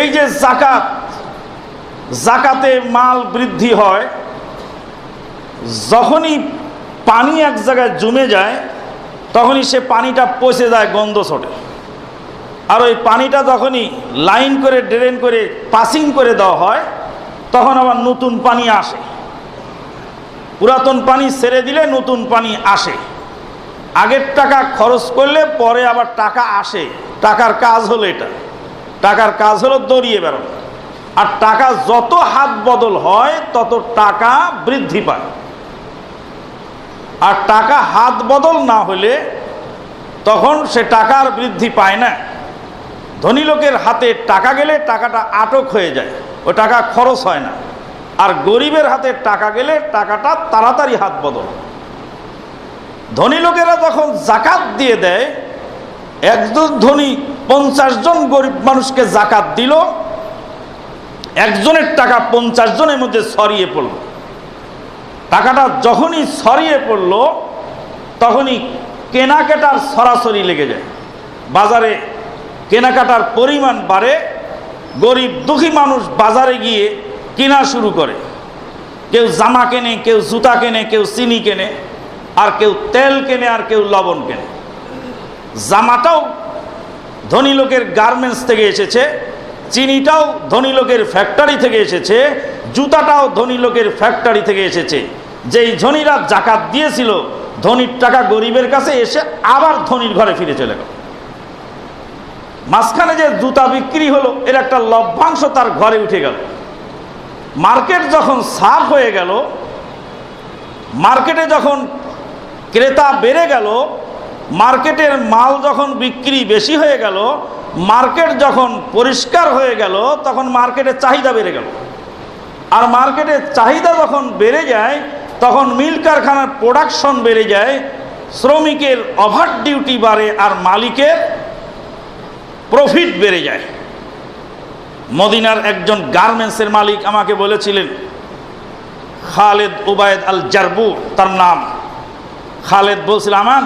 এই যে যাকাত, যাকাতে মাল বৃদ্ধি হয়, যখনই পানি এক জায়গায় জমে যায় তখনই সে পানিটা পচে যায়, গন্ধ ছোটে। আর ওই পানিটা যখনই লাইন করে ড্রেন করে পাসিং করে দেওয়া হয় তখন আবার নতুন পানি আসে। পুরাতন পানি ছেড়ে দিলে নতুন পানি আসে। আগের টাকা খরচ করলে পরে আবার টাকা আসে। টাকার কাজ হলো এটা, টাকার কাজ হলো দড়িয়ে বেরোনো। আর টাকা যত হাত বদল হয় তত টাকা বৃদ্ধি পায়। আর টাকা হাত বদল না হলে তখন সে টাকার বৃদ্ধি পায় না। ধনী লোকের হাতে টাকা গেলে টাকাটা আটক হয়ে যায়, ও টাকা খরচ হয় না। আর গরিবের হাতে টাকা গেলে টাকাটা তাড়াতাড়ি হাত বদল। ধনী লোকেরা যখন যাকাত দিয়ে দেয়, একজন ধনী 50 জন গরিব মানুষকে যাকাত দিল, একজনের টাকা 50 জনের মধ্যে ছড়িয়ে পড়ল। টাকাটা যখনই ছড়িয়ে পড়ল তখনই কেনাকাটার সরাসরি লেগে যায়। বাজারে কেনাকাটার পরিমাণ বাড়ে, গরিব দুঃখী মানুষ বাজারে গিয়ে কেনা শুরু করে। কেউ জামা কেনে, কেউ জুতা কেনে, কেউ চিনি কেনে, আর কেউ তেল কেনে, আর কেউ লবণ কেনে। জামাটাও ধনী লোকের গার্মেন্টস থেকে এসেছে, চিনিটাও ধনী লোকের ফ্যাক্টরি থেকে এসেছে, জুতাটাও ধনী লোকের ফ্যাক্টরি থেকে এসেছে। যেই ধনীরা যাকাত দিয়েছিল, ধনীর টাকা গরিবের কাছে এসে আবার ধনীর ঘরে ফিরে চলে গেল। মাঝখানে যে জুতা বিক্রি হলো, এর একটা লভ্যাংশ তার ঘরে উঠে গেল। মার্কেট যখন সাফ হয়ে গেল, মার্কেটে যখন ক্রেতা বেড়ে গেল, মার্কেটের মাল যখন বিক্রি বেশি হয়ে গেল, মার্কেট যখন পরিষ্কার হয়ে গেল, তখন মার্কেটের চাহিদা বেড়ে গেল। আর মার্কেটের চাহিদা যখন বেড়ে যায় তখন মিল কারখানার প্রোডাকশন বেড়ে যায়, শ্রমিকের ওভার ডিউটি বাড়ে, আর মালিকের প্রফিট বেড়ে যায়। মদিনার একজন গার্মেন্টসের মালিক আমাকে বলেছিলেন, খালেদ উবায়দ আল জারবু তার নাম। খালেদ বলছিল, আমান,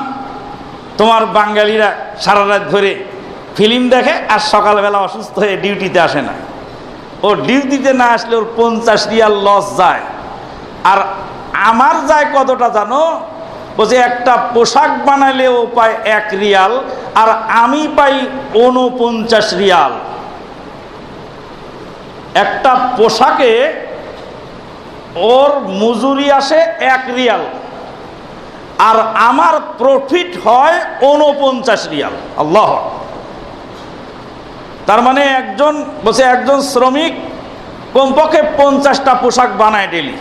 তোমার বাঙালিরা সারা রাত ধরে ফিল্ম দেখে আর সকালবেলা অসুস্থ হয়ে ডিউটিতে আসে না। ও ডিউটিতে না আসলে ওর 50 রিয়াল লস যায়। আর আমার যায় কতটা জানো? বলছে একটা পোশাক বানালে ও পায় 1 রিয়াল, আর আমি পাই 49 রিয়াল। একটা পোশাকে ওর মজুরি আসে 1 রিয়াল, আর আমার প্রফিট হয় 49 রিয়াল। আল্লাহ! তার মানে একজন শ্রমিক কমপক্ষে 50টা পোশাক বানায় ডেলি,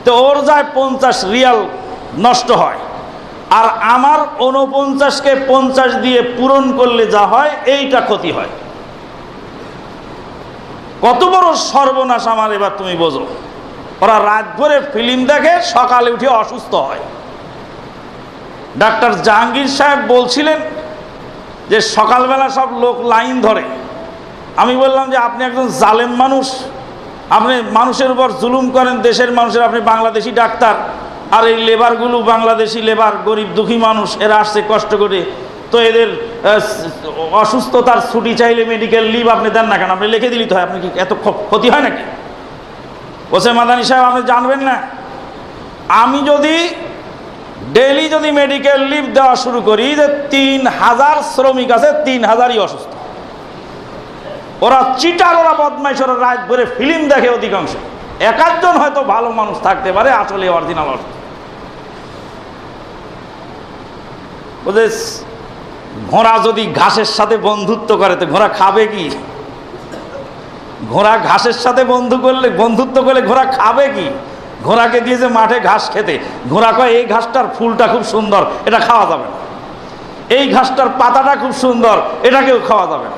তো ওর যায় 50 রিয়াল নষ্ট হয়। আর আমার 49কে 50 দিয়ে পূরণ করলে যা হয়, এইটা ক্ষতি হয়। কত বড় সর্বনাশ আমার! এবার তুমি বোঝো, ওরা রাত ভরে ফিল্ম দেখে, সকালে উঠে অসুস্থ হয়। ডাক্তার জাহাঙ্গীর সাহেব বলছিলেন যে সকালবেলা সব লোক লাইন ধরে। আমি বললাম যে আপনি একজন জালেম মানুষ, আপনি মানুষের উপর জুলুম করেন, দেশের মানুষের, আপনি বাংলাদেশি ডাক্তার, আর এই লেবারগুলো বাংলাদেশি লেবার, গরিব দুঃখী মানুষ, এরা আসছে কষ্ট করে, তো এদের অসুস্থতার ছুটি চাইলে মেডিকেল লিভ আপনি দেন না কেন? আপনি লিখে দিলি তো হয়, আপনি কি এত ক্ষতি হয় নাকি? বলছে, মাদানী সাহেব আপনি জানবেন না, আমি যদি ডেইলি যদি মেডিকেল লিভ দেওয়া শুরু করি, যে 3000 শ্রমিক আছে, 3000ই অসুস্থ। ওরা চিটার, ওরা বদমাইশ, ওরা রাত ভরে ফিল্ম দেখে। অধিকাংশ 1-8 জন হয়তো ভালো মানুষ থাকতে পারে, আসলে অরিজিনাল অসুস্থ। ওদের ঘোড়া যদি ঘাসের সাথে বন্ধুত্ব করে তো ঘোড়া খাবে কি? ঘোড়া ঘাসের সাথে বন্ধুত্ব করলে ঘোড়া খাবে কি? ঘোড়াকে দিয়েছে মাঠে ঘাস খেতে, ঘোড়া কয় এই ঘাসটার ফুলটা খুব সুন্দর, এটা খাওয়া যাবে না। এই ঘাসটার পাতাটা খুব সুন্দর, এটাকেও খাওয়া যাবে না।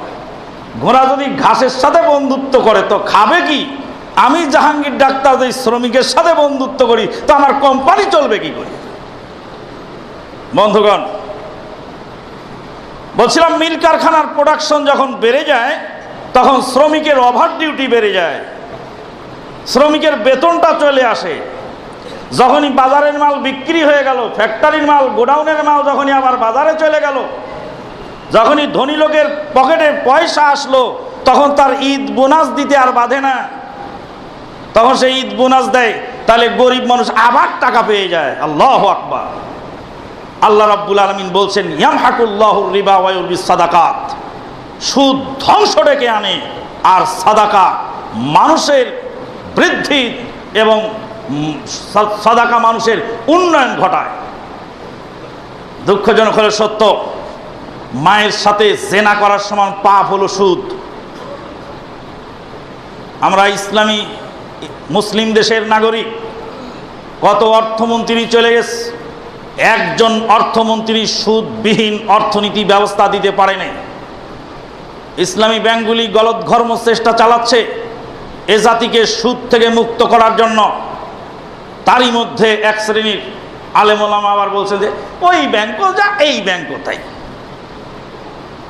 ঘোড়া যদি ঘাসের সাথে বন্ধুত্ব করে তো খাবে কি? আমি জাহাঙ্গীর ডাক্তার যদি শ্রমিকের সাথে বন্ধুত্ব করি তো আমার কোম্পানি চলবে কি করে? বন্ধুগণ, বলছিলাম মিল কারখানার প্রোডাকশন যখন বেড়ে যায় তখন শ্রমিকের ওভার ডিউটি বেড়ে যায়, শ্রমিকের বেতনটা চলে আসে। যখনই বাজারের মাল বিক্রি হয়ে গেল, ফ্যাক্টরির মাল, গোডাউনের মাল যখনই আবার বাজারে চলে গেল, যখনই ধনী লোকের পকেটে পয়সা আসলো, তখন তার ঈদ বোনাস দিতে আর বাধে না, তখন সে ঈদ বোনাস দেয়, তাহলে গরিব মানুষ আবার টাকা পেয়ে যায়। আল্লাহু আকবার। আল্লাহ রাব্বুল আলামিন বলছেন ইয়ামহাকুল্লাহুর রিবা ওয়া ইউরবিস সাদাকাত, সুদ ধ্বংস ডেকে আনে আর সাদাকা মানুষের বৃদ্ধি এবং সাদাকা মানুষের উন্নয়ন ঘটায়। দুঃখজনক হলে সত্য, মায়ের সাথে জেনা করার সমান পাপ হলো সুদ। আমরা ইসলামী মুসলিম দেশের নাগরিক, কত অর্থমন্ত্রী চলে গেছে, একজন অর্থমন্ত্রী সুদবিহীন অর্থনীতি ব্যবস্থা দিতে পারে নাই। ইসলামী ব্যাংকগুলি গলদঘর্ম চেষ্টা চালাচ্ছে এ জাতিকে সুদ থেকে মুক্ত করার জন্য। তারই মধ্যে এক শ্রেণীর আলেম ওলামা আবার বলছে যে ওই ব্যাংকও যা এই ব্যাংকও তাই।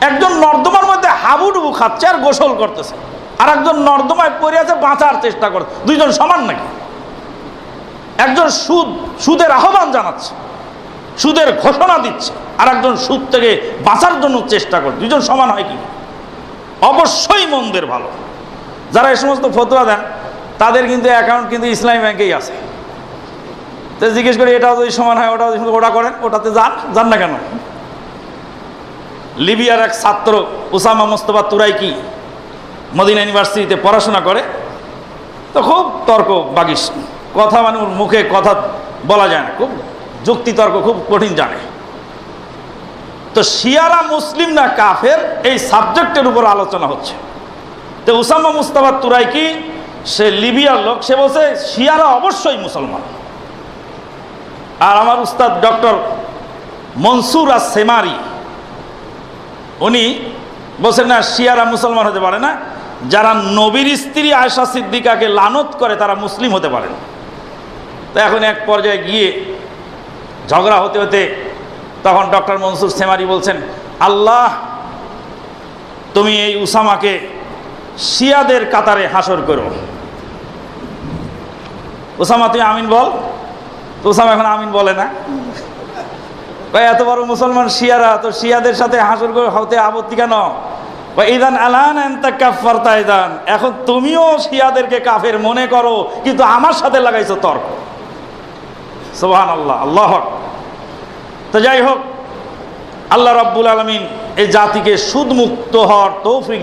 একজন নর্দমার মধ্যে হাবুডুবু খাচ্ছে আর গোসল করতেছে, আর একজন নর্দমায় পড়ে আছে বাঁচার চেষ্টা করছে। দুইজন সমান নাকি? একজন সুদের আহ্বান জানাচ্ছে, সুদের ঘোষণা দিচ্ছে, আর একজন সুদ থেকে বাঁচার জন্য চেষ্টা করছে। দুইজন সমান হয় কি? অবশ্যই মন্দের ভালো। যারা এই সমস্ত ফতোয়া দেন তাদের কিন্তু অ্যাকাউন্ট কিন্তু ইসলামী ব্যাংকেই আছে। তো জিজ্ঞেস করি এটাও যদি সমান হয় ওটাও যদি ওটা করেন, ওটাতে যান না কেন? লিবিয়ার এক ছাত্র উসামা মোস্তফা তুরাইকি মদিনা ইউনিভার্সিটিতে পড়াশোনা করে, তো খুব তর্ক বাগিস কথা, মানে ওর মুখে কথা বলা যায় না, খুব যুক্তিতর্ক খুব কঠিন জানে। তো শিয়ারা মুসলিম না কাফের এই সাবজেক্টের উপর আলোচনা হচ্ছে। তো উসামা মুস্তাফা তুরাইকি, সে লিবিয়ার লোক, সে বলছে শিয়ারা অবশ্যই মুসলমান। আর আমার উস্তাদ ডক্টর মনসুর সেমারি উনি বলছেন না, শিয়ারা মুসলমান হতে পারে না, যারা নবীর স্ত্রী আয়েশা সিদ্দিকাকে লানত করে তারা মুসলিম হতে পারে না। তো এখন এক পর্যায়ে গিয়ে ঝগড়া হতে হতে তখন ডক্টর মনসুর সেমারি বলছেন, আল্লাহ তুমি এই উসামাকে শিয়াদের কাতারে হাসর করো। উসামা তুই আমিন বল। তো উসামা এখন আমিন বলে না, এত বড় মুসলমান শিয়ারা, তো শিয়াদের সাথে হাসর হতে আপত্তি কেন? ইদান আলান কাফারতা ইদান, এখন তুমিও শিয়াদেরকে কাফের মনে করো, কিন্তু আমার সাথে লাগাইছো তর্ক। সুবহানাল্লাহ, আল্লাহ। তো যাই হোক, আল্লাহ রাব্বুল আলামিন এই জাতিকে সুদমুক্ত হওয়ার তৌফিক